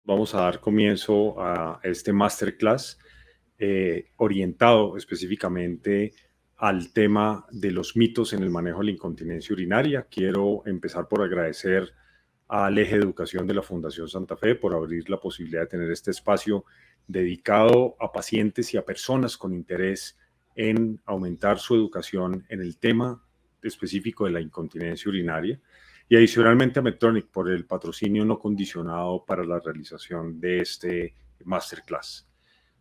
vamos a dar comienzo a este masterclass orientado específicamente al tema de los mitos en el manejo de la incontinencia urinaria. Quiero empezar por agradecer al Eje de Educación de la Fundación Santa Fe por abrir la posibilidad de tener este espacio dedicado a pacientes y a personas con interés en aumentar su educación en el tema específico de la incontinencia urinaria, y adicionalmente a Medtronic por el patrocinio no condicionado para la realización de este masterclass.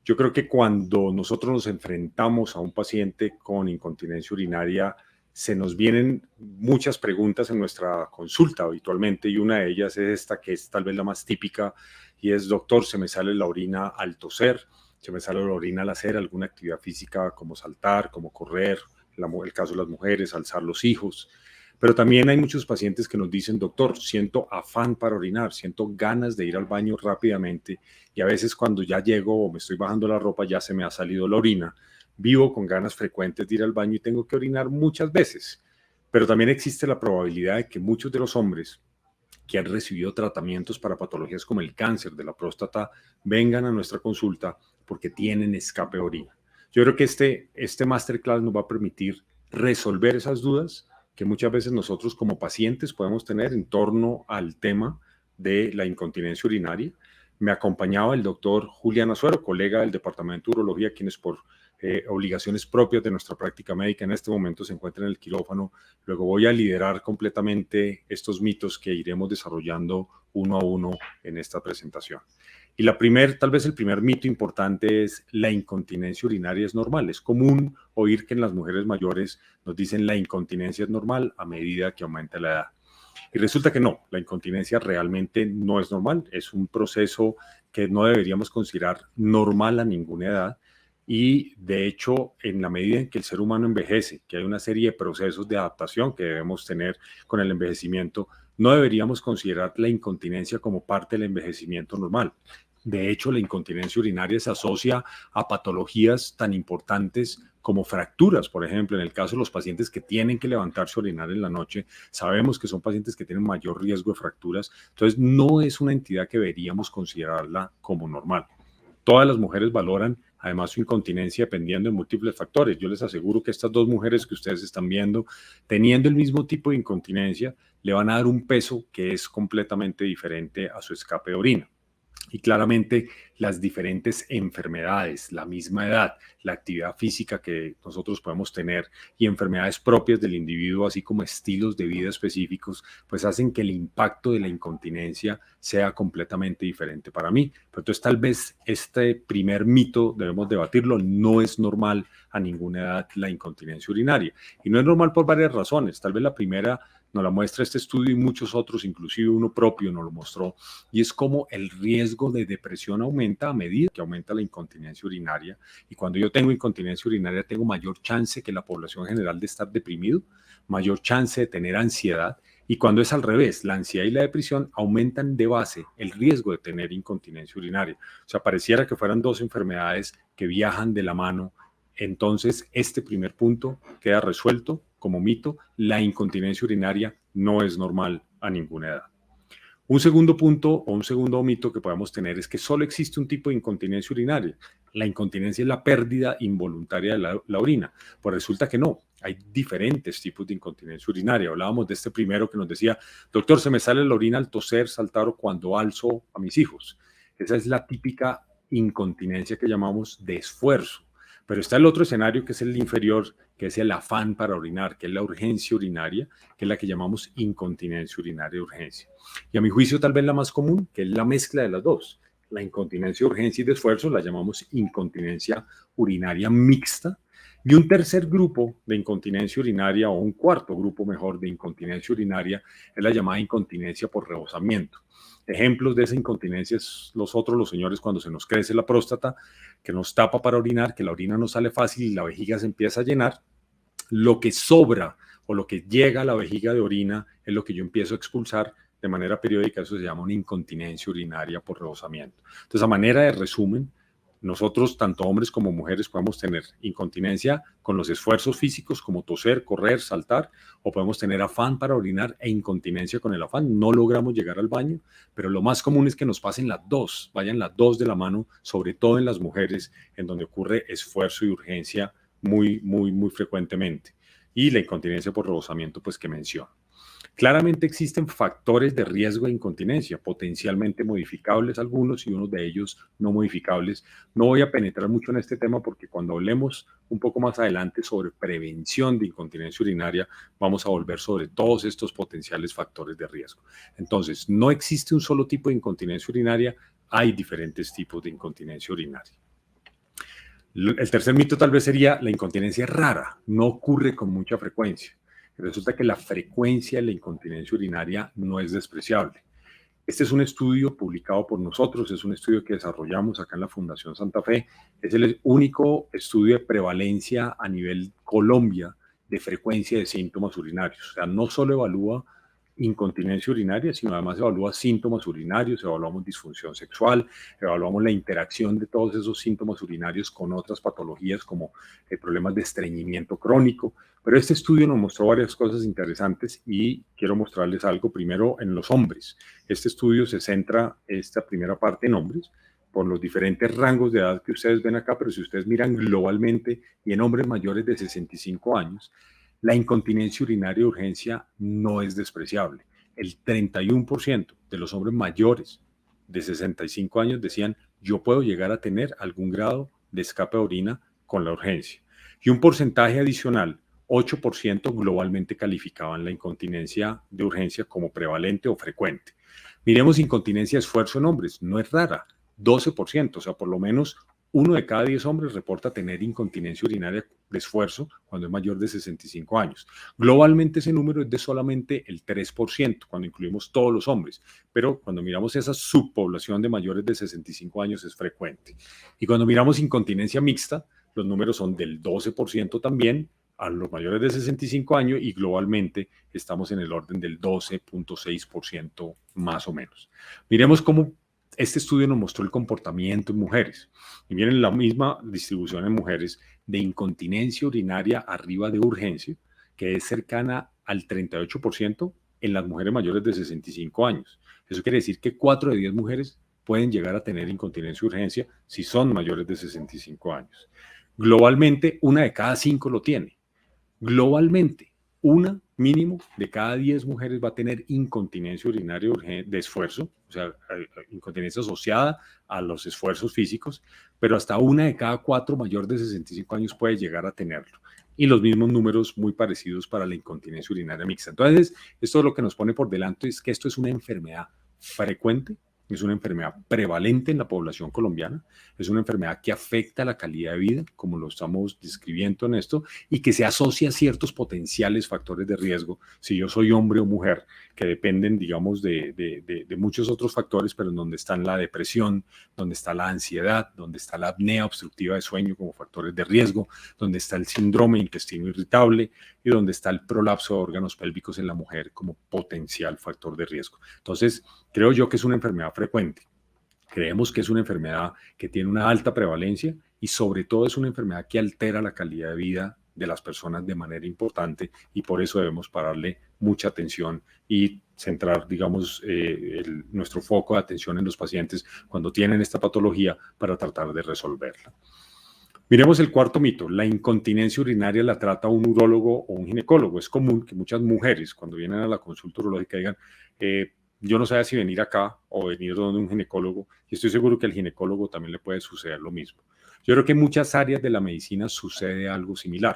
Yo creo que cuando nosotros nos enfrentamos a un paciente con incontinencia urinaria, se nos vienen muchas preguntas en nuestra consulta habitualmente, y una de ellas es esta, que es tal vez la más típica, y es: doctor, se me sale la orina al toser, se me sale la orina al hacer alguna actividad física como saltar, como correr, el caso de las mujeres, alzar los hijos. Pero también hay muchos pacientes que nos dicen: doctor, siento afán para orinar, siento ganas de ir al baño rápidamente, y a veces cuando ya llego o me estoy bajando la ropa ya se me ha salido la orina. Vivo con ganas frecuentes de ir al baño y tengo que orinar muchas veces. Pero también existe la probabilidad de que muchos de los hombres que han recibido tratamientos para patologías como el cáncer de la próstata vengan a nuestra consulta porque tienen escape de orina. Yo creo que este masterclass nos va a permitir resolver esas dudas que muchas veces nosotros como pacientes podemos tener en torno al tema de la incontinencia urinaria. Me acompañaba el doctor Julián Azuero, colega del Departamento de Urología, quienes por obligaciones propias de nuestra práctica médica en este momento se encuentran en el quirófano. Luego voy a liderar completamente estos mitos que iremos desarrollando uno a uno en esta presentación. Y tal vez el primer mito importante es: la incontinencia urinaria es normal. Es común oír que en las mujeres mayores nos dicen la incontinencia es normal a medida que aumenta la edad. Y resulta que no, la incontinencia realmente no es normal. Es un proceso que no deberíamos considerar normal a ninguna edad. Y de hecho, en la medida en que el ser humano envejece, que hay una serie de procesos de adaptación que debemos tener con el envejecimiento, no deberíamos considerar la incontinencia como parte del envejecimiento normal. De hecho, la incontinencia urinaria se asocia a patologías tan importantes como fracturas. Por ejemplo, en el caso de los pacientes que tienen que levantarse a orinar en la noche, sabemos que son pacientes que tienen mayor riesgo de fracturas. Entonces, no es una entidad que deberíamos considerarla como normal. Todas las mujeres valoran además su incontinencia dependiendo de múltiples factores. Yo les aseguro que estas dos mujeres que ustedes están viendo, teniendo el mismo tipo de incontinencia, le van a dar un peso que es completamente diferente a su escape de orina. Y claramente las diferentes enfermedades, la misma edad, la actividad física que nosotros podemos tener y enfermedades propias del individuo, así como estilos de vida específicos, pues hacen que el impacto de la incontinencia sea completamente diferente para mí. Pero entonces tal vez este primer mito debemos debatirlo: no es normal a ninguna edad la incontinencia urinaria. Y no es normal por varias razones. Tal vez la primera nos la muestra este estudio y muchos otros, inclusive uno propio nos lo mostró, y es como el riesgo de depresión aumenta a medida que aumenta la incontinencia urinaria. Y cuando yo tengo incontinencia urinaria, tengo mayor chance que la población general de estar deprimido, mayor chance de tener ansiedad. Y cuando es al revés, la ansiedad y la depresión aumentan de base el riesgo de tener incontinencia urinaria. O sea, pareciera que fueran dos enfermedades que viajan de la mano. Entonces, este primer punto queda resuelto como mito: la incontinencia urinaria no es normal a ninguna edad. Un segundo punto o un segundo mito que podemos tener es que solo existe un tipo de incontinencia urinaria. La incontinencia es la pérdida involuntaria de la orina. Pues resulta que no, hay diferentes tipos de incontinencia urinaria. Hablábamos de este primero que nos decía: doctor, se me sale la orina al toser, saltar o cuando alzo a mis hijos. Esa es la típica incontinencia que llamamos de esfuerzo. Pero está el otro escenario, que es el inferior, que es el afán para orinar, que es la urgencia urinaria, que es la que llamamos incontinencia urinaria de urgencia. Y a mi juicio tal vez la más común, que es la mezcla de las dos. La incontinencia de urgencia y de esfuerzo la llamamos incontinencia urinaria mixta. Y un tercer grupo de incontinencia urinaria, o un cuarto grupo mejor de incontinencia urinaria, es la llamada incontinencia por rebosamiento. Ejemplos de esa incontinencia es los señores, cuando se nos crece la próstata, que nos tapa para orinar, que la orina no sale fácil y la vejiga se empieza a llenar. Lo que sobra o lo que llega a la vejiga de orina es lo que yo empiezo a expulsar de manera periódica. Eso se llama una incontinencia urinaria por rebosamiento. Entonces, a manera de resumen, nosotros, tanto hombres como mujeres, podemos tener incontinencia con los esfuerzos físicos como toser, correr, saltar, o podemos tener afán para orinar e incontinencia con el afán. No logramos llegar al baño, pero lo más común es que nos pasen las dos, vayan las dos de la mano, sobre todo en las mujeres, en donde ocurre esfuerzo y urgencia muy frecuentemente. Y la incontinencia por rebosamiento, pues que menciono. Claramente existen factores de riesgo de incontinencia, potencialmente modificables algunos y unos de ellos no modificables. No voy a penetrar mucho en este tema porque cuando hablemos un poco más adelante sobre prevención de incontinencia urinaria, vamos a volver sobre todos estos potenciales factores de riesgo. Entonces, no existe un solo tipo de incontinencia urinaria, hay diferentes tipos de incontinencia urinaria. El tercer mito tal vez sería la incontinencia rara, no ocurre con mucha frecuencia. Resulta que la frecuencia de la incontinencia urinaria no es despreciable. Este es un estudio publicado por nosotros, es un estudio que desarrollamos acá en la Fundación Santa Fe. Es el único estudio de prevalencia a nivel Colombia de frecuencia de síntomas urinarios. O sea, no solo evalúa incontinencia urinaria, sino además evalúa síntomas urinarios, evaluamos disfunción sexual, evaluamos la interacción de todos esos síntomas urinarios con otras patologías como problemas de estreñimiento crónico. Pero este estudio nos mostró varias cosas interesantes y quiero mostrarles algo primero en los hombres. Este estudio se centra, esta primera parte, en hombres, por los diferentes rangos de edad que ustedes ven acá, pero si ustedes miran globalmente y en hombres mayores de 65 años, la incontinencia urinaria de urgencia no es despreciable. El 31% de los hombres mayores de 65 años decían, yo puedo llegar a tener algún grado de escape de orina con la urgencia. Y un porcentaje adicional, 8% globalmente calificaban la incontinencia de urgencia como prevalente o frecuente. Miremos incontinencia de esfuerzo en hombres, no es rara, 12%, o sea, por lo menos 1 de cada 10 hombres reporta tener incontinencia urinaria de esfuerzo cuando es mayor de 65 años. Globalmente ese número es de solamente el 3% cuando incluimos todos los hombres, pero cuando miramos esa subpoblación de mayores de 65 años es frecuente. Y cuando miramos incontinencia mixta, los números son del 12% también a los mayores de 65 años y globalmente estamos en el orden del 12.6% más o menos. Miremos cómo este estudio nos mostró el comportamiento en mujeres. Y miren la misma distribución en mujeres de incontinencia urinaria arriba de urgencia, que es cercana al 38% en las mujeres mayores de 65 años. Eso quiere decir que 4 de 10 mujeres pueden llegar a tener incontinencia de urgencia si son mayores de 65 años. Globalmente, 1 de cada 5 lo tiene. Globalmente, una mínimo de cada 10 mujeres va a tener incontinencia urinaria de esfuerzo, o sea, incontinencia asociada a los esfuerzos físicos, pero hasta 1 de cada 4 mayor de 65 años puede llegar a tenerlo. Y los mismos números muy parecidos para la incontinencia urinaria mixta. Entonces, esto lo que nos pone por delante es que esto es una enfermedad frecuente, es una enfermedad prevalente en la población colombiana, es una enfermedad que afecta la calidad de vida, como lo estamos describiendo en esto, y que se asocia a ciertos potenciales factores de riesgo, si yo soy hombre o mujer, que dependen, digamos, de muchos otros factores, pero en donde están la depresión, donde está la ansiedad, donde está la apnea obstructiva de sueño como factores de riesgo, donde está el síndrome de intestino irritable y donde está el prolapso de órganos pélvicos en la mujer como potencial factor de riesgo. Entonces, creo yo que es una enfermedad frecuente. Creemos que es una enfermedad que tiene una alta prevalencia y sobre todo es una enfermedad que altera la calidad de vida de las personas de manera importante y por eso debemos pararle mucha atención y centrar, digamos, nuestro foco de atención en los pacientes cuando tienen esta patología para tratar de resolverla. Miremos el cuarto mito. La incontinencia urinaria la trata un urólogo o un ginecólogo. Es común que muchas mujeres cuando vienen a la consulta urológica digan, yo no sabía si venir acá o venir donde un ginecólogo, y estoy seguro que al ginecólogo también le puede suceder lo mismo. Yo creo que en muchas áreas de la medicina sucede algo similar.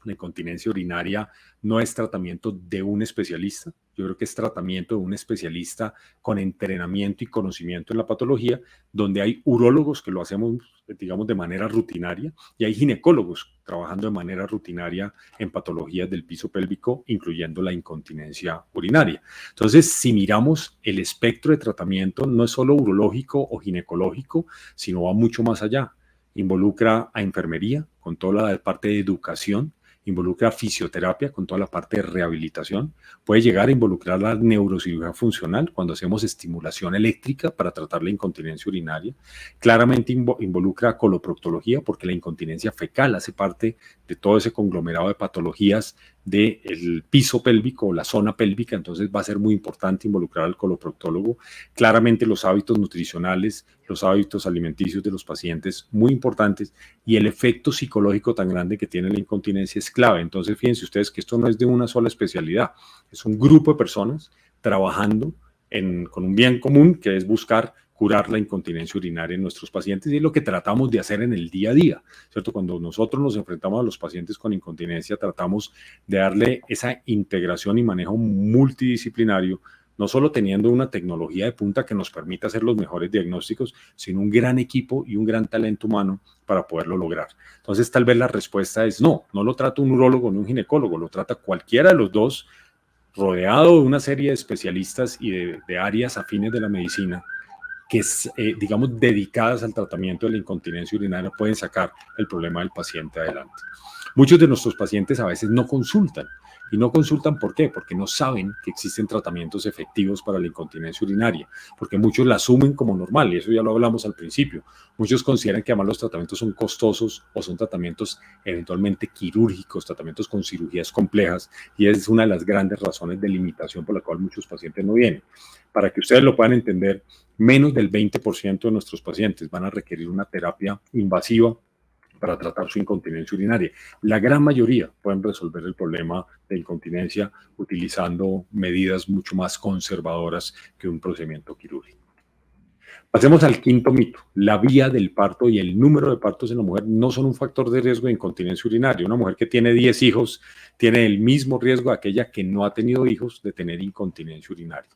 La incontinencia urinaria no es tratamiento de un especialista, yo creo que es tratamiento de un especialista con entrenamiento y conocimiento en la patología, donde hay urólogos que lo hacemos, digamos, de manera rutinaria y hay ginecólogos trabajando de manera rutinaria en patologías del piso pélvico, incluyendo la incontinencia urinaria. Entonces, si miramos el espectro de tratamiento, no es solo urológico o ginecológico, sino va mucho más allá. Involucra a enfermería con toda la parte de educación, involucra fisioterapia con toda la parte de rehabilitación, puede llegar a involucrar la neurocirugía funcional cuando hacemos estimulación eléctrica para tratar la incontinencia urinaria, claramente involucra coloproctología porque la incontinencia fecal hace parte de todo ese conglomerado de patologías del piso pélvico o la zona pélvica, entonces va a ser muy importante involucrar al coloproctólogo. Claramente los hábitos nutricionales, los hábitos alimenticios de los pacientes, muy importantes, y el efecto psicológico tan grande que tiene la incontinencia es clave. Entonces fíjense ustedes que esto no es de una sola especialidad, es un grupo de personas trabajando con un bien común que es buscar curar la incontinencia urinaria en nuestros pacientes y es lo que tratamos de hacer en el día a día, ¿cierto? Cuando nosotros nos enfrentamos a los pacientes con incontinencia, tratamos de darle esa integración y manejo multidisciplinario, no solo teniendo una tecnología de punta que nos permita hacer los mejores diagnósticos, sino un gran equipo y un gran talento humano para poderlo lograr. Entonces, tal vez la respuesta es no lo trata un urólogo ni un ginecólogo, lo trata cualquiera de los dos, rodeado de una serie de especialistas y de áreas afines de la medicina que, digamos, dedicadas al tratamiento de la incontinencia urinaria, pueden sacar el problema del paciente adelante. Muchos de nuestros pacientes a veces no consultan. ¿Y no consultan por qué? Porque no saben que existen tratamientos efectivos para la incontinencia urinaria, porque muchos la asumen como normal, y eso ya lo hablamos al principio. Muchos consideran que además los tratamientos son costosos o son tratamientos eventualmente quirúrgicos, tratamientos con cirugías complejas, y es una de las grandes razones de limitación por la cual muchos pacientes no vienen. Para que ustedes lo puedan entender, menos del 20% de nuestros pacientes van a requerir una terapia invasiva para tratar su incontinencia urinaria. La gran mayoría pueden resolver el problema de incontinencia utilizando medidas mucho más conservadoras que un procedimiento quirúrgico. Pasemos al quinto mito. La vía del parto y el número de partos en la mujer no son un factor de riesgo de incontinencia urinaria. Una mujer que tiene 10 hijos tiene el mismo riesgo de aquella que no ha tenido hijos de tener incontinencia urinaria.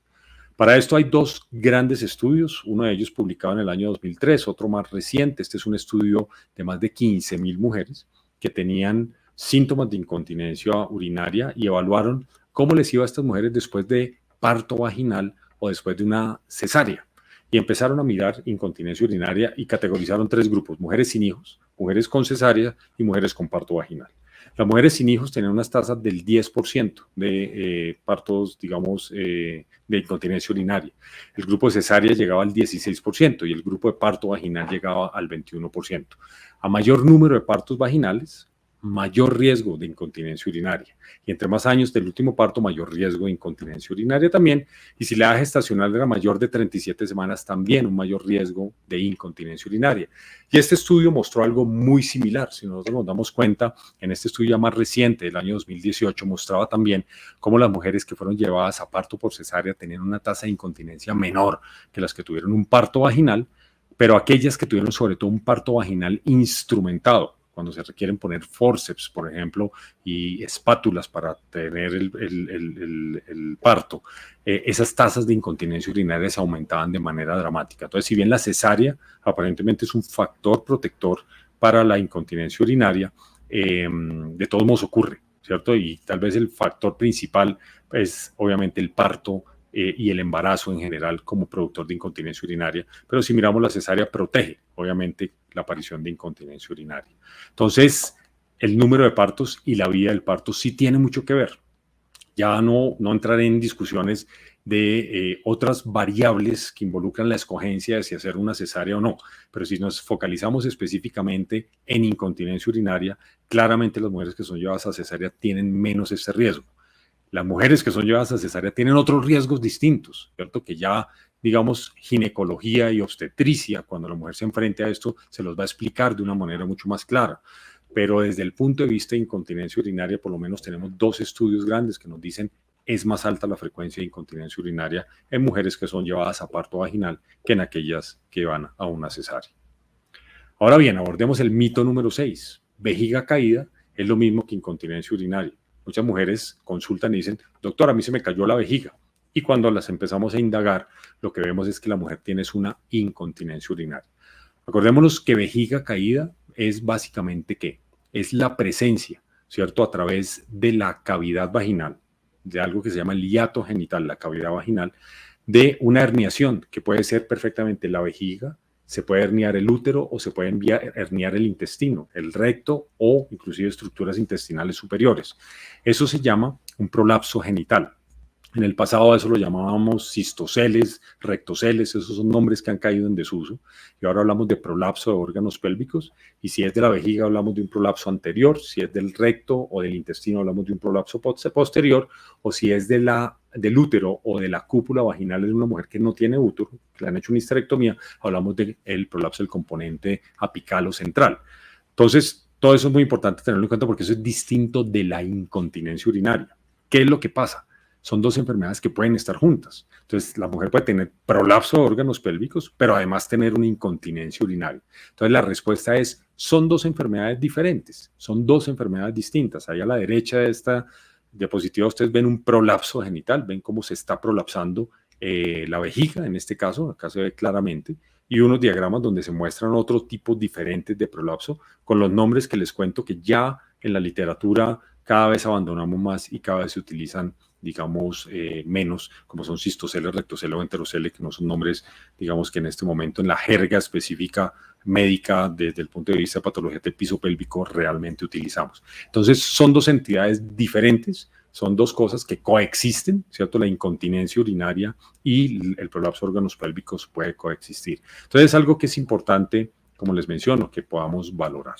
Para esto hay dos grandes estudios, uno de ellos publicado en el año 2003, otro más reciente. Este es un estudio de más de 15,000 mujeres que tenían síntomas de incontinencia urinaria y evaluaron cómo les iba a estas mujeres después de parto vaginal o después de una cesárea. Y empezaron a mirar incontinencia urinaria y categorizaron tres grupos: mujeres sin hijos, mujeres con cesárea y mujeres con parto vaginal. Las mujeres sin hijos tenían unas tasas del 10% de partos, digamos, de incontinencia urinaria. El grupo de cesárea llegaba al 16% y el grupo de parto vaginal llegaba al 21%. A mayor número de partos vaginales, mayor riesgo de incontinencia urinaria. Y entre más años del último parto, mayor riesgo de incontinencia urinaria también. Y si la edad gestacional era mayor de 37 semanas, también un mayor riesgo de incontinencia urinaria. Y este estudio mostró algo muy similar. Si nosotros nos damos cuenta, en este estudio ya más reciente, del año 2018, mostraba también cómo las mujeres que fueron llevadas a parto por cesárea tenían una tasa de incontinencia menor que las que tuvieron un parto vaginal, pero aquellas que tuvieron sobre todo un parto vaginal instrumentado, cuando se requieren poner forceps, por ejemplo, y espátulas para tener el parto, esas tasas de incontinencia urinaria se aumentaban de manera dramática. Entonces, si bien la cesárea aparentemente es un factor protector para la incontinencia urinaria, de todos modos ocurre, ¿cierto? Y tal vez el factor principal es obviamente el parto y el embarazo en general como productor de incontinencia urinaria, pero si miramos la cesárea protege, obviamente, la aparición de incontinencia urinaria. Entonces, el número de partos y la vía del parto sí tiene mucho que ver. Ya no entraré en discusiones de otras variables que involucran la escogencia de si hacer una cesárea o no, pero si nos focalizamos específicamente en incontinencia urinaria, claramente las mujeres que son llevadas a cesárea tienen menos ese riesgo. Las mujeres que son llevadas a cesárea tienen otros riesgos distintos, ¿cierto? Que ya, digamos, ginecología y obstetricia, cuando la mujer se enfrente a esto, se los va a explicar de una manera mucho más clara. Pero desde el punto de vista de incontinencia urinaria, por lo menos tenemos dos estudios grandes que nos dicen es más alta la frecuencia de incontinencia urinaria en mujeres que son llevadas a parto vaginal que en aquellas que van a una cesárea. Ahora bien, abordemos el mito número 6. Vejiga caída es lo mismo que incontinencia urinaria. Muchas mujeres consultan y dicen, doctor, a mí se me cayó la vejiga. Y cuando las empezamos a indagar, lo que vemos es que la mujer tiene una incontinencia urinaria. Acordémonos que vejiga caída es básicamente ¿qué? Es la presencia, ¿cierto? A través de la cavidad vaginal, de algo que se llama el hiato genital, la cavidad vaginal, de una herniación que puede ser perfectamente la vejiga, se puede herniar el útero o se puede herniar el intestino, el recto o inclusive estructuras intestinales superiores. Eso se llama un prolapso genital. En el pasado a eso lo llamábamos cistoceles, rectoceles, esos son nombres que han caído en desuso. Y ahora hablamos de prolapso de órganos pélvicos. Y si es de la vejiga hablamos de un prolapso anterior, si es del recto o del intestino hablamos de un prolapso posterior, o si es del útero o de la cúpula vaginal en una mujer que no tiene útero, que le han hecho una histerectomía, hablamos del prolapso del componente apical o central. Entonces, todo eso es muy importante tenerlo en cuenta porque eso es distinto de la incontinencia urinaria. ¿Qué es lo que pasa? Son dos enfermedades que pueden estar juntas. Entonces, la mujer puede tener prolapso de órganos pélvicos, pero además tener una incontinencia urinaria. Entonces, la respuesta es, son dos enfermedades diferentes, son dos enfermedades distintas. Ahí a la derecha de esta diapositiva ustedes ven un prolapso genital, ven cómo se está prolapsando la vejiga, en este caso, acá se ve claramente, y unos diagramas donde se muestran otros tipos diferentes de prolapso, con los nombres que les cuento que ya en la literatura cada vez abandonamos más y cada vez se utilizan, digamos, menos, como son cistoceles, rectoceles o enteroceles, que no son nombres, digamos, que en este momento en la jerga específica médica, desde el punto de vista de patología del piso pélvico, realmente utilizamos. Entonces, son dos entidades diferentes, son dos cosas que coexisten, ¿cierto? La incontinencia urinaria y el prolapso de órganos pélvicos puede coexistir. Entonces, es algo que es importante, como les menciono, que podamos valorar.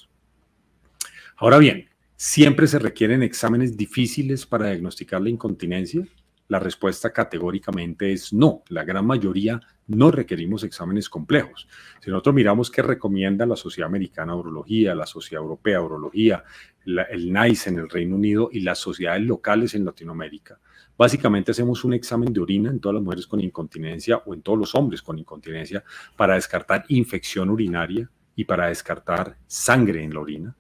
Ahora bien, ¿siempre se requieren exámenes difíciles para diagnosticar la incontinencia? La respuesta categóricamente es no. La gran mayoría no requerimos exámenes complejos. Si nosotros miramos qué recomienda la Sociedad Americana de Urología, la Sociedad Europea de Urología, el NICE en el Reino Unido y las sociedades locales en Latinoamérica, básicamente hacemos un examen de orina en todas las mujeres con incontinencia o en todos los hombres con incontinencia para descartar infección urinaria y para descartar sangre en la orina.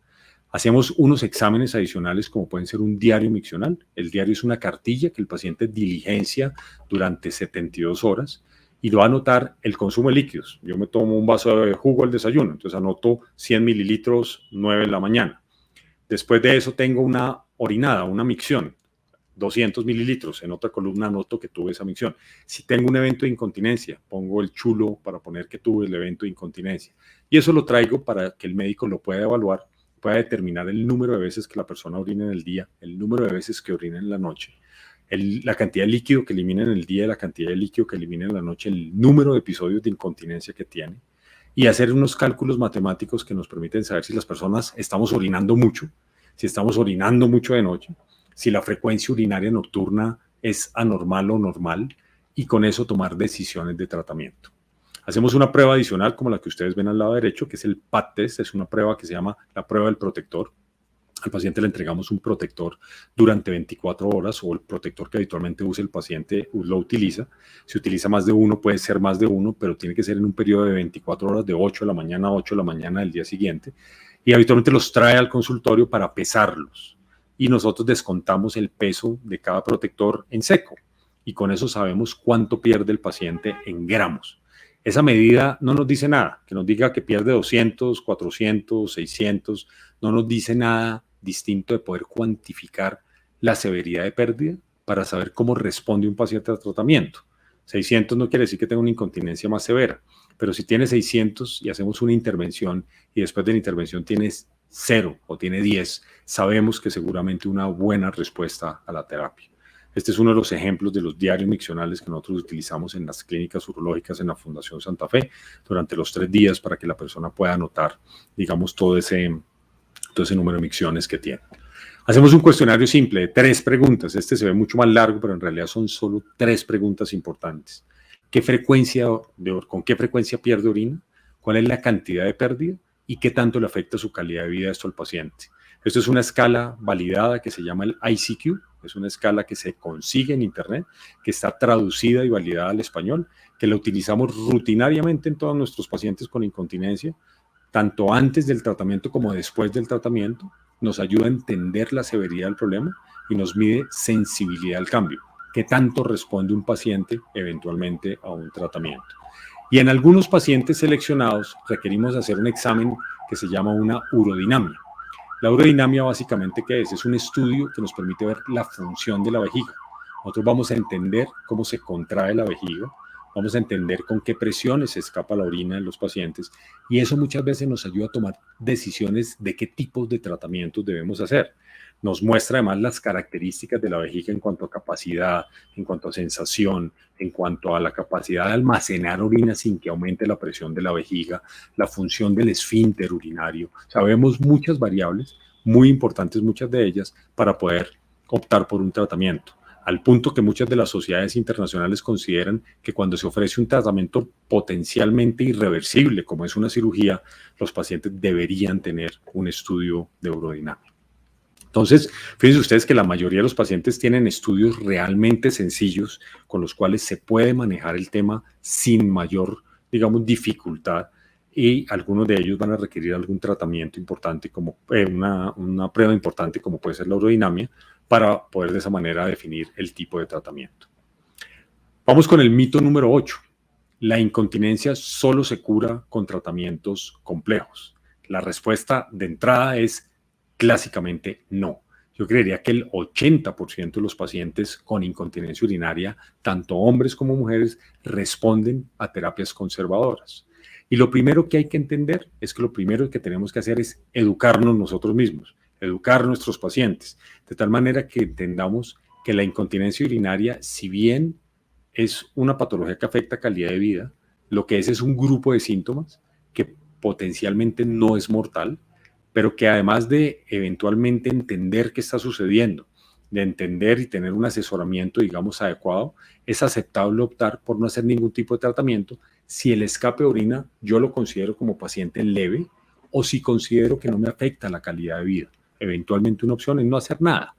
Hacemos unos exámenes adicionales como pueden ser un diario miccional. El diario es una cartilla que el paciente diligencia durante 72 horas y lo va a anotar el consumo de líquidos. Yo me tomo un vaso de jugo al desayuno, entonces anoto 100 mililitros 9 de la mañana. Después de eso tengo una orinada, una micción, 200 mililitros. En otra columna anoto que tuve esa micción. Si tengo un evento de incontinencia, pongo el chulo para poner que tuve el evento de incontinencia. Y eso lo traigo para que el médico lo pueda evaluar, pueda determinar el número de veces que la persona orina en el día, el número de veces que orina en la noche, la cantidad de líquido que elimina en el día, la cantidad de líquido que elimina en la noche, el número de episodios de incontinencia que tiene y hacer unos cálculos matemáticos que nos permiten saber si las personas estamos orinando mucho, si estamos orinando mucho de noche, si la frecuencia urinaria nocturna es anormal o normal y con eso tomar decisiones de tratamiento. Hacemos una prueba adicional como la que ustedes ven al lado derecho, que es el PAT test, es una prueba que se llama la prueba del protector. Al paciente le entregamos un protector durante 24 horas o el protector que habitualmente usa el paciente lo utiliza. Si utiliza más de uno, puede ser más de uno, pero tiene que ser en un periodo de 24 horas, de 8 de la mañana a 8 de la mañana del día siguiente. Y habitualmente los trae al consultorio para pesarlos. Y nosotros descontamos el peso de cada protector en seco. Y con eso sabemos cuánto pierde el paciente en gramos. Esa medida no nos dice nada, que nos diga que pierde 200, 400, 600, no nos dice nada distinto de poder cuantificar la severidad de pérdida para saber cómo responde un paciente al tratamiento. 600 no quiere decir que tenga una incontinencia más severa, pero si tiene 600 y hacemos una intervención y después de la intervención tienes 0 o tiene 10, sabemos que seguramente una buena respuesta a la terapia. Este es uno de los ejemplos de los diarios miccionales que nosotros utilizamos en las clínicas urológicas en la Fundación Santa Fe durante los 3 días para que la persona pueda anotar, digamos, todo ese número de micciones que tiene. Hacemos un cuestionario simple de 3 preguntas. Este se ve mucho más largo, pero en realidad son solo 3 preguntas importantes. ¿Con qué frecuencia pierde orina? ¿Cuál es la cantidad de pérdida? ¿Y qué tanto le afecta su calidad de vida esto al paciente? Esto es una escala validada que se llama el ICQ. Es una escala que se consigue en internet, que está traducida y validada al español, que la utilizamos rutinariamente en todos nuestros pacientes con incontinencia, tanto antes del tratamiento como después del tratamiento. Nos ayuda a entender la severidad del problema y nos mide sensibilidad al cambio. ¿Qué tanto responde un paciente eventualmente a un tratamiento? Y en algunos pacientes seleccionados requerimos hacer un examen que se llama una urodinamia. La urodinamia básicamente, ¿qué es? Es un estudio que nos permite ver la función de la vejiga. Nosotros vamos a entender cómo se contrae la vejiga, vamos a entender con qué presiones se escapa la orina en los pacientes y eso muchas veces nos ayuda a tomar decisiones de qué tipos de tratamientos debemos hacer. Nos muestra además las características de la vejiga en cuanto a capacidad, en cuanto a sensación, en cuanto a la capacidad de almacenar orina sin que aumente la presión de la vejiga, la función del esfínter urinario. Sabemos muchas variables, muy importantes muchas de ellas, para poder optar por un tratamiento, al punto que muchas de las sociedades internacionales consideran que cuando se ofrece un tratamiento potencialmente irreversible, como es una cirugía, los pacientes deberían tener un estudio de urodinamia. Entonces, fíjense ustedes que la mayoría de los pacientes tienen estudios realmente sencillos con los cuales se puede manejar el tema sin mayor, digamos, dificultad y algunos de ellos van a requerir algún tratamiento importante como una prueba importante como puede ser la urodinamia para poder de esa manera definir el tipo de tratamiento. Vamos con el mito número 8. La incontinencia solo se cura con tratamientos complejos. La respuesta de entrada es clásicamente no. Yo creería que el 80% de los pacientes con incontinencia urinaria, tanto hombres como mujeres, responden a terapias conservadoras. Y lo primero que hay que entender es que lo primero que tenemos que hacer es educarnos nosotros mismos, educar a nuestros pacientes, de tal manera que entendamos que la incontinencia urinaria, si bien es una patología que afecta calidad de vida, lo que es un grupo de síntomas que potencialmente no es mortal, pero que además de eventualmente entender qué está sucediendo, de entender y tener un asesoramiento, digamos, adecuado, es aceptable optar por no hacer ningún tipo de tratamiento si el escape de orina yo lo considero como paciente leve o si considero que no me afecta la calidad de vida. Eventualmente una opción es no hacer nada.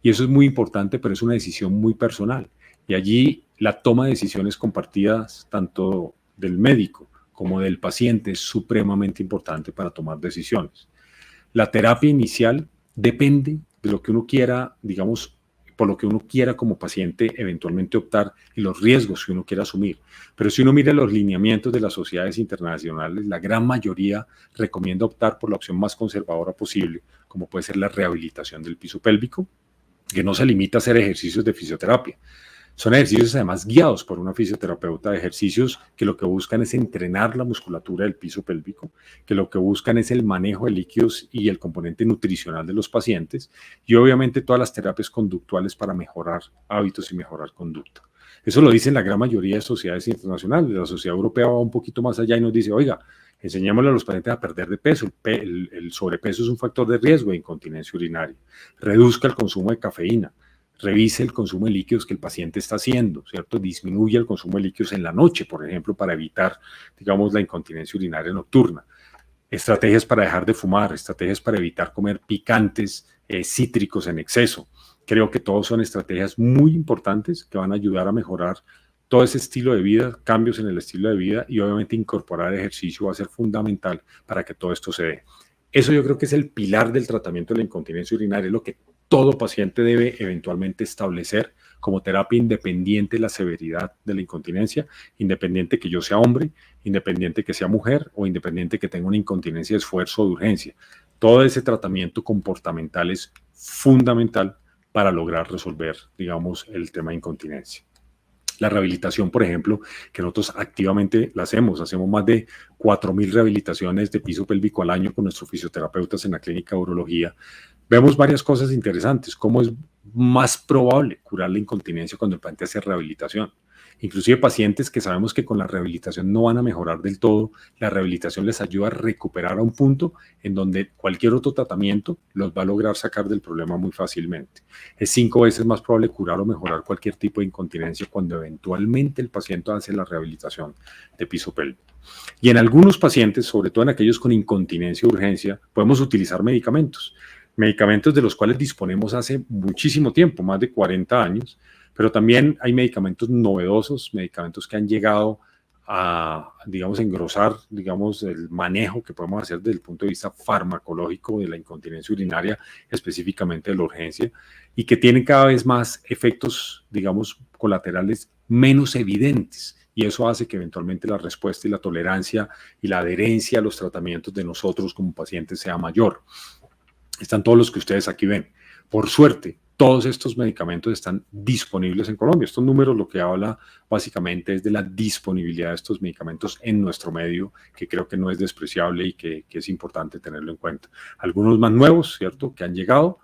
Y eso es muy importante, pero es una decisión muy personal. Y allí la toma de decisiones compartidas tanto del médico como del paciente es supremamente importante para tomar decisiones. La terapia inicial depende de lo que uno quiera, digamos, por lo que uno quiera como paciente eventualmente optar y los riesgos que uno quiera asumir. Pero si uno mira los lineamientos de las sociedades internacionales, la gran mayoría recomienda optar por la opción más conservadora posible, como puede ser la rehabilitación del piso pélvico, que no se limita a hacer ejercicios de fisioterapia. Son ejercicios además guiados por una fisioterapeuta, ejercicios que lo que buscan es entrenar la musculatura del piso pélvico, que lo que buscan es el manejo de líquidos y el componente nutricional de los pacientes y obviamente todas las terapias conductuales para mejorar hábitos y mejorar conducta. Eso lo dicen la gran mayoría de sociedades internacionales. La sociedad europea va un poquito más allá y nos dice, oiga, enseñémosle a los pacientes a perder de peso. El sobrepeso es un factor de riesgo de incontinencia urinaria. Reduzca el consumo de cafeína. Revise el consumo de líquidos que el paciente está haciendo, ¿cierto? Disminuye el consumo de líquidos en la noche, por ejemplo, para evitar, digamos, la incontinencia urinaria nocturna. Estrategias para dejar de fumar, estrategias para evitar comer picantes, cítricos en exceso. Creo que todos son estrategias muy importantes que van a ayudar a mejorar todo ese estilo de vida, cambios en el estilo de vida y obviamente incorporar ejercicio va a ser fundamental para que todo esto se dé. Eso yo creo que es el pilar del tratamiento de la incontinencia urinaria, es lo que todo paciente debe eventualmente establecer como terapia independiente de la severidad de la incontinencia, independiente que yo sea hombre, independiente que sea mujer o independiente que tenga una incontinencia de esfuerzo o de urgencia. Todo ese tratamiento comportamental es fundamental para lograr resolver, digamos, el tema de incontinencia. La rehabilitación, por ejemplo, que nosotros activamente la hacemos más de 4.000 rehabilitaciones de piso pélvico al año con nuestros fisioterapeutas en la clínica de urología. Vemos varias cosas interesantes, cómo es más probable curar la incontinencia cuando el paciente hace rehabilitación. Inclusive pacientes que sabemos que con la rehabilitación no van a mejorar del todo, la rehabilitación les ayuda a recuperar a un punto en donde cualquier otro tratamiento los va a lograr sacar del problema muy fácilmente. Es 5 veces más probable curar o mejorar cualquier tipo de incontinencia cuando eventualmente el paciente hace la rehabilitación de piso pélvico. Y en algunos pacientes, sobre todo en aquellos con incontinencia o urgencia, podemos utilizar medicamentos de los cuales disponemos hace muchísimo tiempo, más de 40 años, pero también hay medicamentos novedosos, medicamentos que han llegado a, digamos, engrosar, digamos, el manejo que podemos hacer desde el punto de vista farmacológico de la incontinencia urinaria, específicamente de la urgencia, y que tienen cada vez más efectos, digamos, colaterales menos evidentes. Y eso hace que eventualmente la respuesta y la tolerancia y la adherencia a los tratamientos de nosotros como pacientes sea mayor. Están todos los que ustedes aquí ven. Por suerte, todos estos medicamentos están disponibles en Colombia. Estos números lo que habla básicamente es de la disponibilidad de estos medicamentos en nuestro medio, que creo que no es despreciable y que es importante tenerlo en cuenta. Algunos más nuevos, ¿cierto?, que han llegado.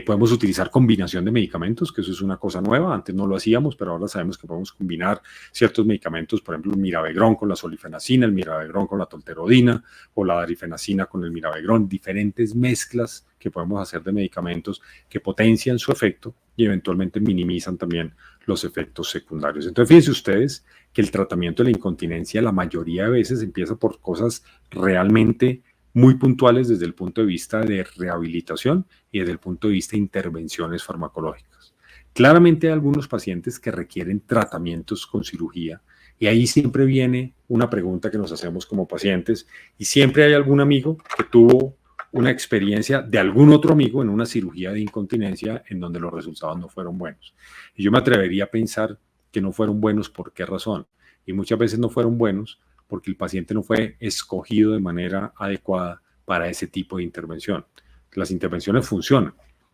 Podemos utilizar combinación de medicamentos, que eso es una cosa nueva. Antes no lo hacíamos, pero ahora sabemos que podemos combinar ciertos medicamentos, por ejemplo, el mirabegrón con la solifenacina, el mirabegrón con la tolterodina o la darifenacina con el mirabegrón, diferentes mezclas que podemos hacer de medicamentos que potencian su efecto y eventualmente minimizan también los efectos secundarios. Entonces, fíjense ustedes que el tratamiento de la incontinencia la mayoría de veces empieza por cosas realmente muy puntuales desde el punto de vista de rehabilitación y desde el punto de vista de intervenciones farmacológicas. Claramente hay algunos pacientes que requieren tratamientos con cirugía y ahí siempre viene una pregunta que nos hacemos como pacientes y siempre hay algún amigo que tuvo una experiencia de algún otro amigo en una cirugía de incontinencia en donde los resultados no fueron buenos. Y yo me atrevería a pensar que no fueron buenos por qué razón. Y muchas veces no fueron buenos porque el paciente no fue escogido de manera adecuada para ese tipo de intervención. Las intervenciones funcionan,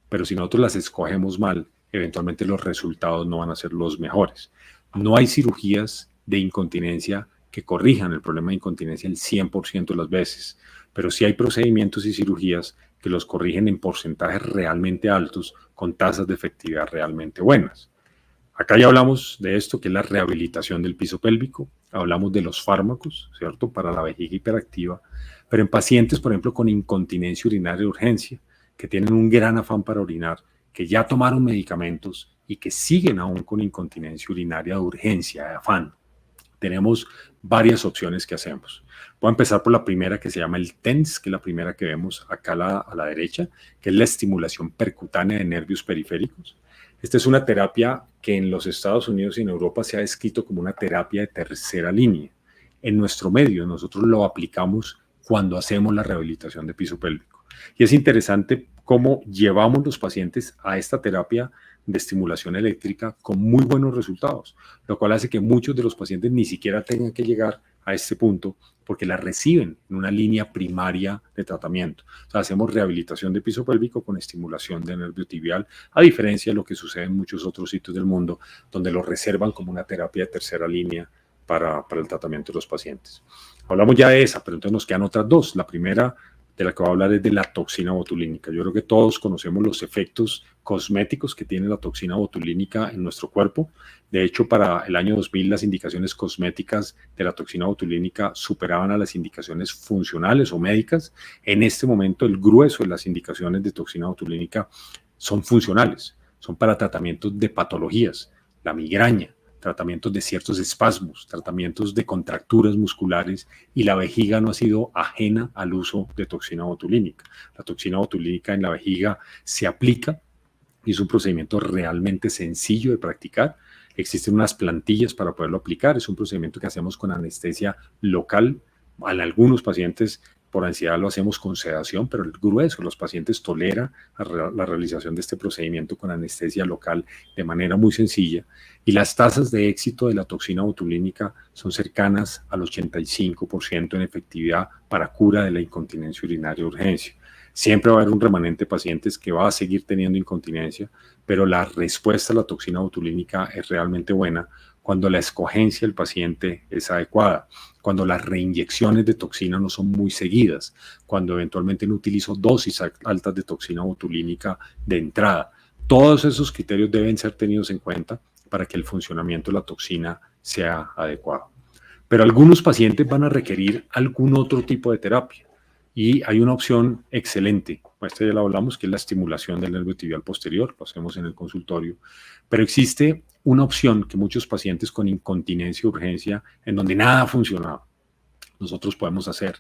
pero si nosotros las escogemos mal, eventualmente los resultados no van a ser los mejores. No hay cirugías de incontinencia que corrijan el problema de incontinencia el 100% de las veces, pero sí hay procedimientos y cirugías que los corrigen en porcentajes realmente altos con tasas de efectividad realmente buenas. Acá ya hablamos de esto, que es la rehabilitación del piso pélvico, hablamos de los fármacos, ¿cierto?, para la vejiga hiperactiva, pero en pacientes, por ejemplo, con incontinencia urinaria de urgencia, que tienen un gran afán para orinar, que ya tomaron medicamentos y que siguen aún con incontinencia urinaria de urgencia, de afán, tenemos varias opciones que hacemos. Voy a empezar por la primera, que se llama el TENS, que es la primera que vemos acá a la derecha, que es la estimulación percutánea de nervios periféricos. Esta es una terapia que en los Estados Unidos y en Europa se ha descrito como una terapia de tercera línea. En nuestro medio, nosotros lo aplicamos cuando hacemos la rehabilitación de piso pélvico. Y es interesante cómo llevamos los pacientes a esta terapia de estimulación eléctrica con muy buenos resultados, lo cual hace que muchos de los pacientes ni siquiera tengan que llegar a este punto porque la reciben en una línea primaria de tratamiento. O sea, hacemos rehabilitación de piso pélvico con estimulación de nervio tibial, a diferencia de lo que sucede en muchos otros sitios del mundo, donde lo reservan como una terapia de tercera línea para el tratamiento de los pacientes. Hablamos ya de esa, pero entonces nos quedan otras dos. La primera de la que voy a hablar es de la toxina botulínica. Yo creo que todos conocemos los efectos cosméticos que tiene la toxina botulínica en nuestro cuerpo. De hecho, para el año 2000 las indicaciones cosméticas de la toxina botulínica superaban a las indicaciones funcionales o médicas. En este momento el grueso de las indicaciones de toxina botulínica son funcionales, son para tratamientos de patologías, la migraña, tratamientos de ciertos espasmos, tratamientos de contracturas musculares, y la vejiga no ha sido ajena al uso de toxina botulínica. La toxina botulínica en la vejiga se aplica y es un procedimiento realmente sencillo de practicar. Existen unas plantillas para poderlo aplicar. Es un procedimiento que hacemos con anestesia local. En algunos pacientes por ansiedad lo hacemos con sedación, pero el grueso de los pacientes tolera la realización de este procedimiento con anestesia local de manera muy sencilla. Y las tasas de éxito de la toxina botulínica son cercanas al 85% en efectividad para cura de la incontinencia urinaria de urgencia. Siempre va a haber un remanente de pacientes que va a seguir teniendo incontinencia, pero la respuesta a la toxina botulínica es realmente buena cuando la escogencia del paciente es adecuada, cuando las reinyecciones de toxina no son muy seguidas, cuando eventualmente no utilizo dosis altas de toxina botulínica de entrada. Todos esos criterios deben ser tenidos en cuenta para que el funcionamiento de la toxina sea adecuado. Pero algunos pacientes van a requerir algún otro tipo de terapia. Y hay una opción excelente, esta ya la hablamos, que es la estimulación del nervio tibial posterior, lo hacemos en el consultorio, pero existe una opción que muchos pacientes con incontinencia o urgencia, en donde nada ha funcionado, nosotros podemos hacer,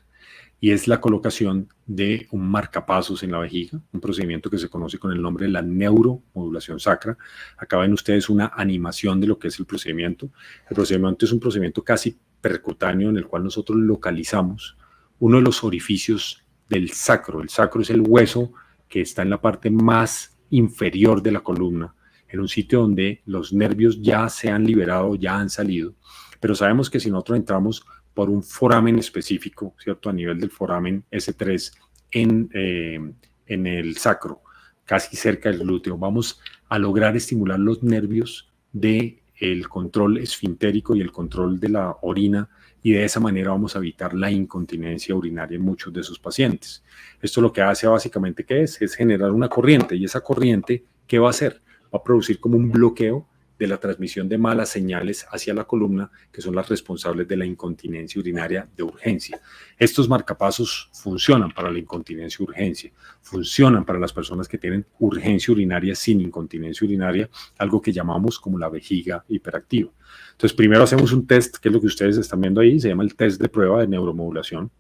y es la colocación de un marcapasos en la vejiga, un procedimiento que se conoce con el nombre de la neuromodulación sacra. Acá ven ustedes una animación de lo que es el procedimiento. El procedimiento es un procedimiento casi percutáneo en el cual nosotros localizamos uno de los orificios del sacro. El sacro es el hueso que está en la parte más inferior de la columna, en un sitio donde los nervios ya se han liberado, ya han salido, pero sabemos que si nosotros entramos por un foramen específico, ¿cierto?, a nivel del foramen S3 en el sacro, casi cerca del glúteo. Vamos a lograr estimular los nervios del control esfintérico y el control de la orina, y de esa manera vamos a evitar la incontinencia urinaria en muchos de sus pacientes. Esto lo que hace básicamente, ¿qué es? Es generar una corriente, y esa corriente, ¿qué va a hacer? Va a producir como un bloqueo de la transmisión de malas señales hacia la columna, que son las responsables de la incontinencia urinaria de urgencia. Estos marcapasos funcionan para la incontinencia urgencia, funcionan para las personas que tienen urgencia urinaria sin incontinencia urinaria, algo que llamamos como la vejiga hiperactiva. Entonces, primero hacemos un test, que es lo que ustedes están viendo ahí, se llama el test de prueba de neuromodulación,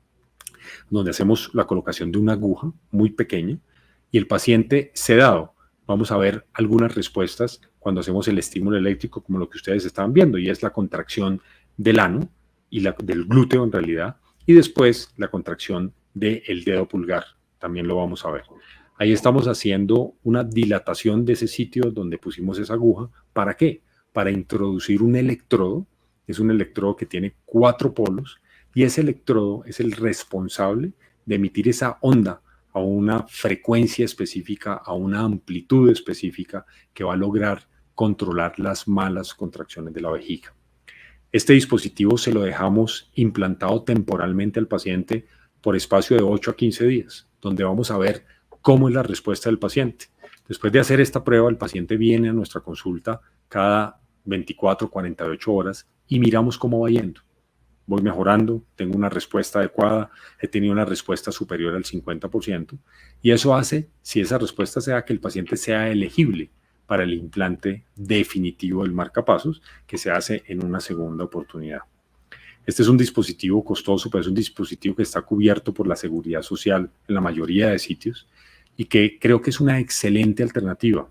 donde hacemos la colocación de una aguja muy pequeña y el paciente sedado. Vamos a ver algunas respuestas cuando hacemos el estímulo eléctrico, como lo que ustedes estaban viendo, y es la contracción del ano y del glúteo en realidad, y después la contracción del dedo pulgar, también lo vamos a ver. Ahí estamos haciendo una dilatación de ese sitio donde pusimos esa aguja. ¿Para qué? Para introducir un electrodo. Es un electrodo que tiene 4 polos, y ese electrodo es el responsable de emitir esa onda a una frecuencia específica, a una amplitud específica, que va a lograr controlar las malas contracciones de la vejiga. Este dispositivo se lo dejamos implantado temporalmente al paciente por espacio de 8 a 15 días, donde vamos a ver cómo es la respuesta del paciente. Después de hacer esta prueba, el paciente viene a nuestra consulta cada 24, 48 horas y miramos cómo va yendo. Voy mejorando, tengo una respuesta adecuada, he tenido una respuesta superior al 50%, y eso hace, si esa respuesta sea, que el paciente sea elegible para el implante definitivo del marcapasos, que se hace en una segunda oportunidad. Este es un dispositivo costoso, pero es un dispositivo que está cubierto por la seguridad social en la mayoría de sitios, y que creo que es una excelente alternativa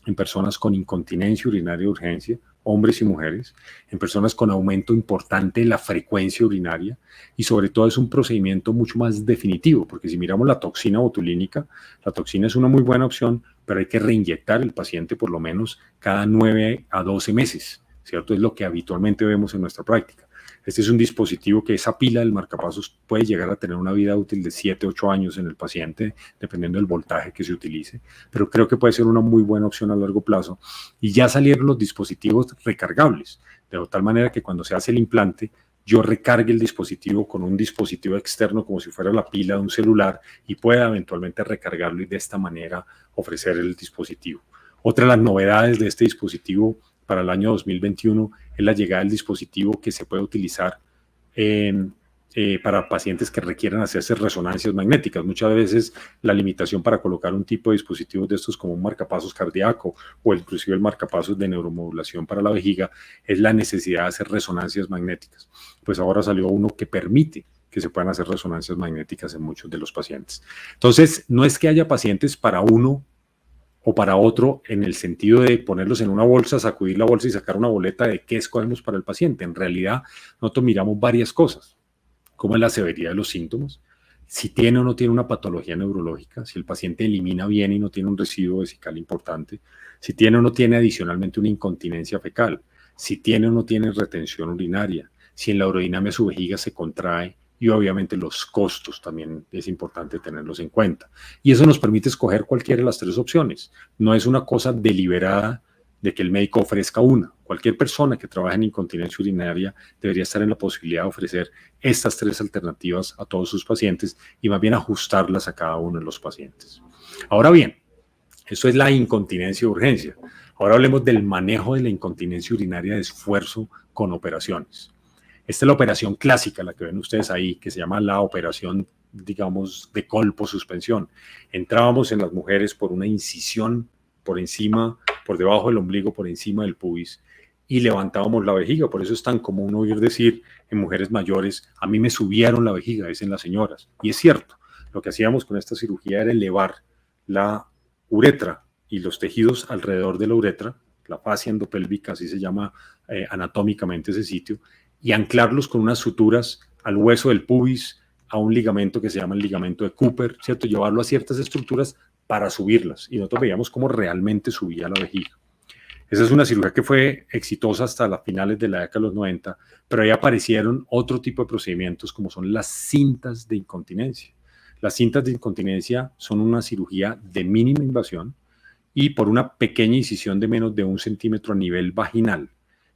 en personas con incontinencia urinaria de urgencia, hombres y mujeres, en personas con aumento importante en la frecuencia urinaria, y sobre todo es un procedimiento mucho más definitivo, porque si miramos la toxina botulínica, la toxina es una muy buena opción, pero hay que reinyectar el paciente por lo menos cada 9 a 12 meses, ¿cierto? Es lo que habitualmente vemos en nuestra práctica. Este es un dispositivo que esa pila del marcapasos puede llegar a tener una vida útil de 7, 8 años en el paciente, dependiendo del voltaje que se utilice, pero creo que puede ser una muy buena opción a largo plazo. Y ya salieron los dispositivos recargables, de tal manera que cuando se hace el implante, yo recargue el dispositivo con un dispositivo externo como si fuera la pila de un celular, y pueda eventualmente recargarlo y de esta manera ofrecer el dispositivo. Otra de las novedades de este dispositivo para el año 2021 es la llegada del dispositivo que se puede utilizar para pacientes que requieran hacerse resonancias magnéticas. Muchas veces la limitación para colocar un tipo de dispositivos de estos, como un marcapasos cardíaco o inclusive el marcapasos de neuromodulación para la vejiga, es la necesidad de hacer resonancias magnéticas. Pues ahora salió uno que permite que se puedan hacer resonancias magnéticas en muchos de los pacientes. Entonces, no es que haya pacientes para uno o para otro, en el sentido de ponerlos en una bolsa, sacudir la bolsa y sacar una boleta de qué escogemos para el paciente. En realidad, nosotros miramos varias cosas, como es la severidad de los síntomas, si tiene o no tiene una patología neurológica, si el paciente elimina bien y no tiene un residuo vesical importante, si tiene o no tiene adicionalmente una incontinencia fecal, si tiene o no tiene retención urinaria, si en la urodinamia su vejiga se contrae, y obviamente los costos también es importante tenerlos en cuenta. Y eso nos permite escoger cualquiera de las 3 opciones. No es una cosa deliberada de que el médico ofrezca una. Cualquier persona que trabaje en incontinencia urinaria debería estar en la posibilidad de ofrecer estas 3 alternativas a todos sus pacientes, y más bien ajustarlas a cada uno de los pacientes. Ahora bien, eso es la incontinencia de urgencia. Ahora hablemos del manejo de la incontinencia urinaria de esfuerzo con operaciones. Esta es la operación clásica, la que ven ustedes ahí, que se llama la operación, digamos, de colposuspensión. Entrábamos en las mujeres por una incisión por encima, por debajo del ombligo, por encima del pubis, y levantábamos la vejiga. Por eso es tan común oír decir en mujeres mayores: a mí me subieron la vejiga, dicen las señoras. Y es cierto, lo que hacíamos con esta cirugía era elevar la uretra y los tejidos alrededor de la uretra, la fascia endopélvica, así se llama anatómicamente ese sitio, y anclarlos con unas suturas al hueso del pubis, a un ligamento que se llama el ligamento de Cooper, ¿cierto? Llevarlo a ciertas estructuras para subirlas, y nosotros veíamos cómo realmente subía la vejiga. Esa es una cirugía que fue exitosa hasta las finales de la década de los 90, pero ahí aparecieron otro tipo de procedimientos, como son las cintas de incontinencia. Las cintas de incontinencia son una cirugía de mínima invasión y por una pequeña incisión de menos de 1 centímetro a nivel vaginal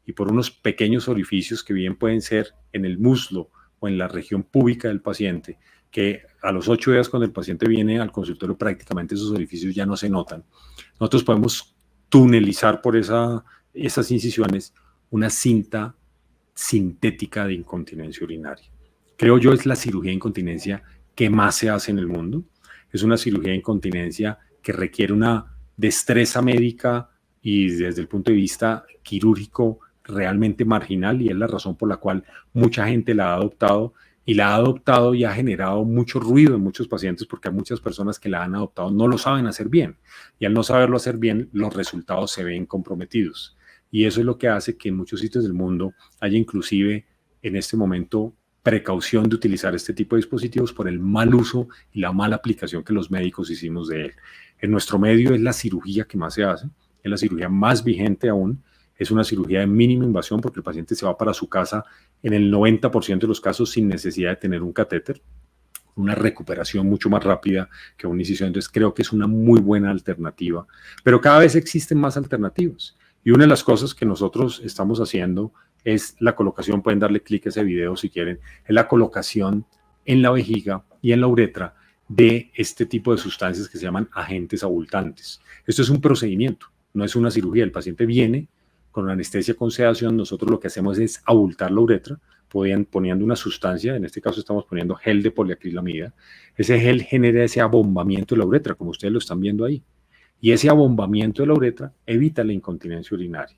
y por unos pequeños orificios que bien pueden ser en el muslo o en la región púbica del paciente, que a los 8 días cuando el paciente viene al consultorio prácticamente esos orificios ya no se notan. Nosotros podemos tunelizar por esas incisiones una cinta sintética de incontinencia urinaria. Creo yo es la cirugía de incontinencia que más se hace en el mundo. Es una cirugía de incontinencia que requiere una destreza médica y desde el punto de vista quirúrgico realmente marginal, y es la razón por la cual mucha gente la ha adoptado y la ha adoptado y ha generado mucho ruido en muchos pacientes porque hay muchas personas que la han adoptado no lo saben hacer bien y al no saberlo hacer bien los resultados se ven comprometidos y eso es lo que hace que en muchos sitios del mundo haya inclusive en este momento precaución de utilizar este tipo de dispositivos por el mal uso y la mala aplicación que los médicos hicimos de él. En nuestro medio es la cirugía que más se hace, es la cirugía más vigente aún, es una cirugía de mínima invasión porque el paciente se va para su casa en el 90% de los casos sin necesidad de tener un catéter, una recuperación mucho más rápida que una incisión. Entonces creo que es una muy buena alternativa, pero cada vez existen más alternativas. Y una de las cosas que nosotros estamos haciendo es la colocación, pueden darle clic a ese video si quieren, es la colocación en la vejiga y en la uretra de este tipo de sustancias que se llaman agentes abultantes. Esto es un procedimiento, no es una cirugía. El paciente viene con anestesia con sedación, nosotros lo que hacemos es abultar la uretra, poniendo una sustancia, en este caso estamos poniendo gel de poliacrilamida. Ese gel genera ese abombamiento de la uretra, como ustedes lo están viendo ahí. Y ese abombamiento de la uretra evita la incontinencia urinaria.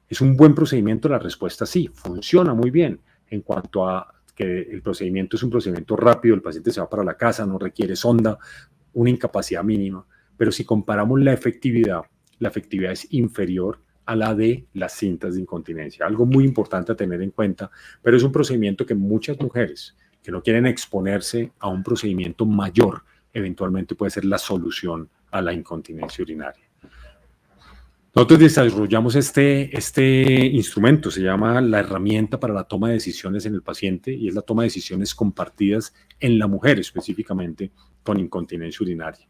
¿Es un buen procedimiento? La respuesta sí, funciona muy bien en cuanto a que el procedimiento es un procedimiento rápido, el paciente se va para la casa, no requiere sonda, una incapacidad mínima, pero si comparamos la efectividad es inferior a la de las cintas de incontinencia. Algo muy importante a tener en cuenta, pero es un procedimiento que muchas mujeres que no quieren exponerse a un procedimiento mayor, eventualmente puede ser la solución a la incontinencia urinaria. Nosotros desarrollamos este instrumento, se llama la herramienta para la toma de decisiones en el paciente y es la toma de decisiones compartidas en la mujer específicamente con incontinencia urinaria,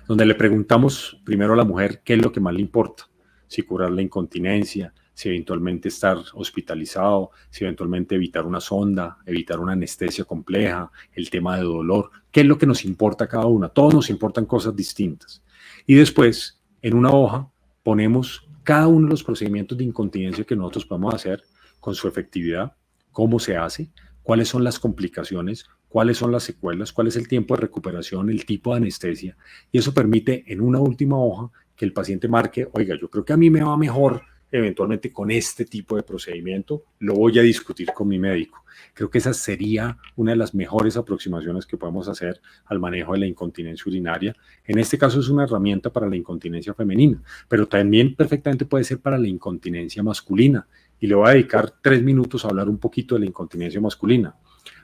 donde le preguntamos primero a la mujer qué es lo que más le importa, si curar la incontinencia, si eventualmente estar hospitalizado, si eventualmente evitar una sonda, evitar una anestesia compleja, el tema de dolor, qué es lo que nos importa a cada una. Todos nos importan cosas distintas. Y después, en una hoja, ponemos cada uno de los procedimientos de incontinencia que nosotros podemos hacer con su efectividad, cómo se hace, cuáles son las complicaciones, cuáles son las secuelas, cuál es el tiempo de recuperación, el tipo de anestesia. Y eso permite en una última hoja que el paciente marque, oiga, yo creo que a mí me va mejor eventualmente con este tipo de procedimiento, lo voy a discutir con mi médico. Creo que esa sería una de las mejores aproximaciones que podemos hacer al manejo de la incontinencia urinaria. En este caso es una herramienta para la incontinencia femenina, pero también perfectamente puede ser para la incontinencia masculina. Y le voy a dedicar 3 minutos a hablar un poquito de la incontinencia masculina.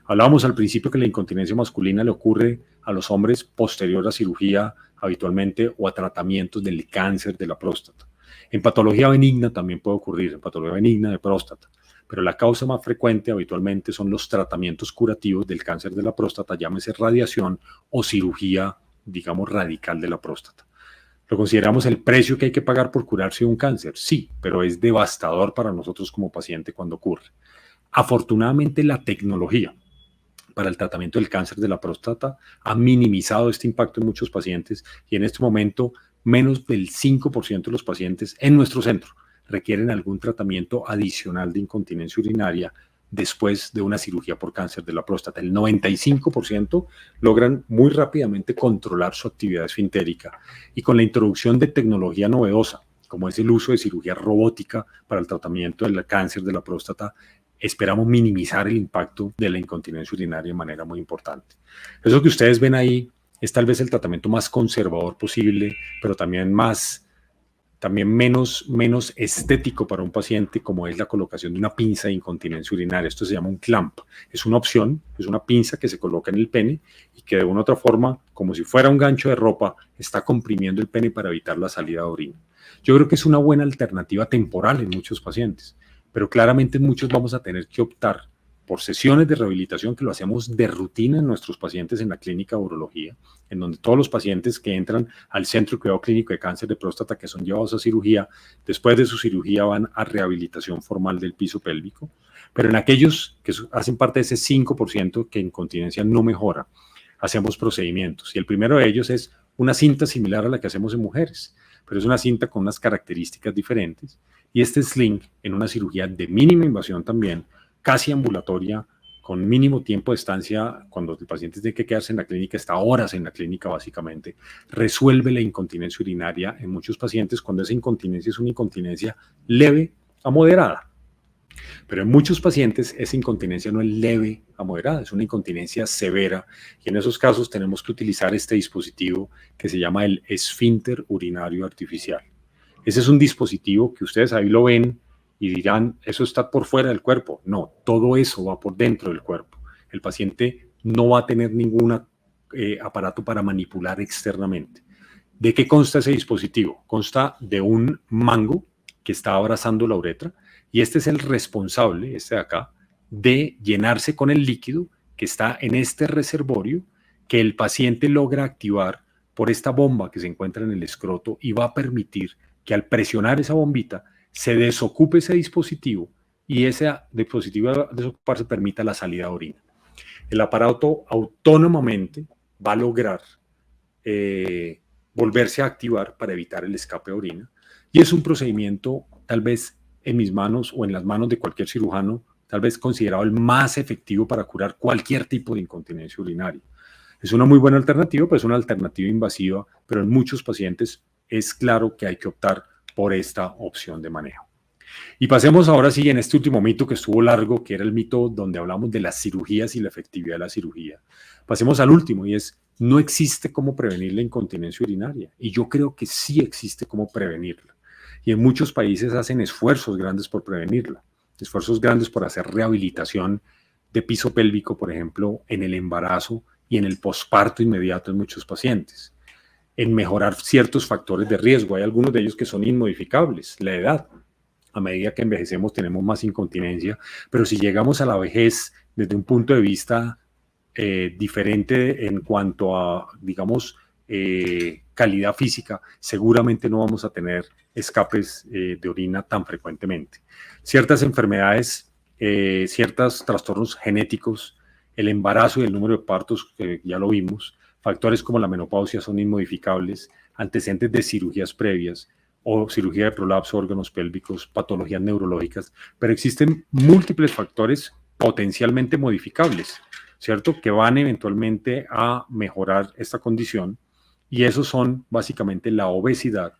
Hablábamos al principio que la incontinencia masculina le ocurre a los hombres posterior a cirugía habitualmente o a tratamientos del cáncer de la próstata. En patología benigna también puede ocurrir, en patología benigna de próstata, pero la causa más frecuente habitualmente son los tratamientos curativos del cáncer de la próstata, llámese radiación o cirugía, digamos, radical de la próstata. ¿Lo consideramos el precio que hay que pagar por curarse de un cáncer? Sí, pero es devastador para nosotros como paciente cuando ocurre. Afortunadamente la tecnología para el tratamiento del cáncer de la próstata ha minimizado este impacto en muchos pacientes y en este momento menos del 5% de los pacientes en nuestro centro requieren algún tratamiento adicional de incontinencia urinaria después de una cirugía por cáncer de la próstata. El 95% logran muy rápidamente controlar su actividad esfintérica y con la introducción de tecnología novedosa, como es el uso de cirugía robótica para el tratamiento del cáncer de la próstata, esperamos minimizar el impacto de la incontinencia urinaria de manera muy importante. Eso que ustedes ven ahí es tal vez el tratamiento más conservador posible, pero también menos estético para un paciente, como es la colocación de una pinza de incontinencia urinaria. Esto se llama un clamp. Es una opción, es una pinza que se coloca en el pene y que de una u otra forma, como si fuera un gancho de ropa, está comprimiendo el pene para evitar la salida de orina. Yo creo que es una buena alternativa temporal en muchos pacientes, pero claramente muchos vamos a tener que optar por sesiones de rehabilitación que lo hacemos de rutina en nuestros pacientes en la clínica de urología, en donde todos los pacientes que entran al centro de cuidado clínico de cáncer de próstata que son llevados a cirugía, después de su cirugía van a rehabilitación formal del piso pélvico, pero en aquellos que hacen parte de ese 5% que incontinencia no mejora, hacemos procedimientos. Y el primero de ellos es una cinta similar a la que hacemos en mujeres, pero es una cinta con unas características diferentes. Y este sling, en una cirugía de mínima invasión también, casi ambulatoria, con mínimo tiempo de estancia, cuando el paciente tiene que quedarse en la clínica, está horas en la clínica básicamente, resuelve la incontinencia urinaria en muchos pacientes cuando esa incontinencia es una incontinencia leve a moderada. Pero en muchos pacientes esa incontinencia no es leve a moderada, es una incontinencia severa y en esos casos tenemos que utilizar este dispositivo que se llama el esfínter urinario artificial. Ese es un dispositivo que ustedes ahí lo ven y dirán, eso está por fuera del cuerpo. No, todo eso va por dentro del cuerpo. El paciente no va a tener ningún aparato para manipular externamente. ¿De qué consta ese dispositivo? Consta de un mango que está abrazando la uretra y este es el responsable, este de acá, de llenarse con el líquido que está en este reservorio que el paciente logra activar por esta bomba que se encuentra en el escroto y va a permitir que al presionar esa bombita se desocupe ese dispositivo y ese dispositivo al desocuparse permita la salida de orina. El aparato autónomamente va a lograr volverse a activar para evitar el escape de orina y es un procedimiento tal vez en mis manos o en las manos de cualquier cirujano tal vez considerado el más efectivo para curar cualquier tipo de incontinencia urinaria. Es una muy buena alternativa, pero es una alternativa invasiva, pero en muchos pacientes es claro que hay que optar por esta opción de manejo. Y pasemos ahora sí en este último mito que estuvo largo, que era el mito donde hablamos de las cirugías y la efectividad de la cirugía. Pasemos al último y es, no existe cómo prevenir la incontinencia urinaria. Y yo creo que sí existe cómo prevenirla. Y en muchos países hacen esfuerzos grandes por prevenirla, esfuerzos grandes por hacer rehabilitación de piso pélvico, por ejemplo, en el embarazo y en el posparto inmediato en muchos pacientes, en mejorar ciertos factores de riesgo. Hay algunos de ellos que son inmodificables, la edad. A medida que envejecemos tenemos más incontinencia, pero si llegamos a la vejez desde un punto de vista diferente en cuanto a, digamos, calidad física, seguramente no vamos a tener escapes de orina tan frecuentemente. Ciertas enfermedades, ciertos trastornos genéticos, el embarazo y el número de partos, ya lo vimos, factores como la menopausia son inmodificables, antecedentes de cirugías previas o cirugía de prolapso de órganos pélvicos, patologías neurológicas, pero existen múltiples factores potencialmente modificables, ¿cierto? Que van eventualmente a mejorar esta condición y esos son básicamente la obesidad,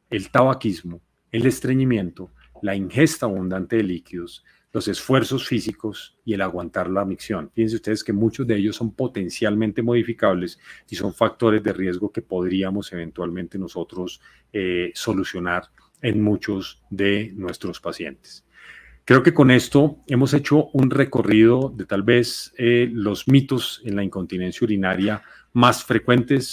el tabaquismo, el estreñimiento, la ingesta abundante de líquidos, los esfuerzos físicos y el aguantar la micción. Fíjense ustedes que muchos de ellos son potencialmente modificables y son factores de riesgo que podríamos eventualmente nosotros solucionar en muchos de nuestros pacientes. Creo que con esto hemos hecho un recorrido de tal vez los mitos en la incontinencia urinaria más frecuentes